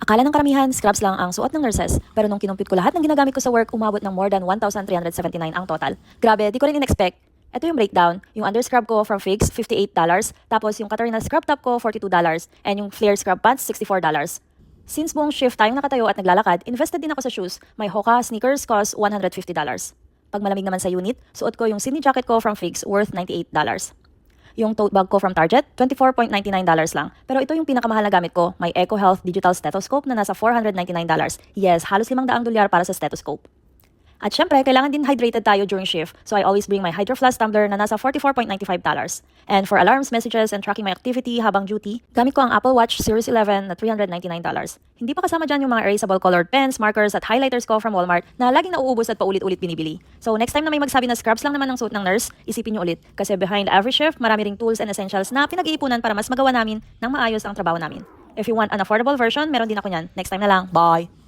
Akala ng karamihan, scrubs lang ang suot ng nurses, pero nung kinumpit ko lahat ng ginagamit ko sa work, umabot ng more than 1,379 ang total. Grabe, di ko rin in-expect. Ito yung breakdown. Yung underscrub ko from Figs, $58. Tapos yung Katarina scrub top ko, $42. And yung Flare scrub pants, $64. Since buong shift tayong nakatayo at naglalakad, invested din ako sa shoes. My Hoka sneakers cost $150. Pag malamig naman sa unit, suot ko yung Sydney jacket ko from Figs worth $98. Yung tote bag ko from Target, $24.99 lang. Pero ito yung pinakamahal na gamit ko, may Eco Health Digital Stethoscope na nasa $499. Yes, halos $500 para sa stethoscope. At syempre, kailangan din hydrated tayo during shift, so I always bring my Hydro Flask tumbler na nasa $44.95. And for alarms, messages, and tracking my activity habang duty, gamit ko ang Apple Watch Series 11 na $399. Hindi pa kasama dyan yung mga erasable colored pens, markers, at highlighters ko from Walmart na laging nauubos at paulit-ulit binibili. So next time na may magsabi na scrubs lang naman ang suot ng nurse, isipin nyo ulit. Kasi behind every shift, marami ring tools and essentials na pinag-iipunan para mas magawa namin ng maayos ang trabaho namin. If you want an affordable version, meron din ako nyan. Next time na lang. Bye!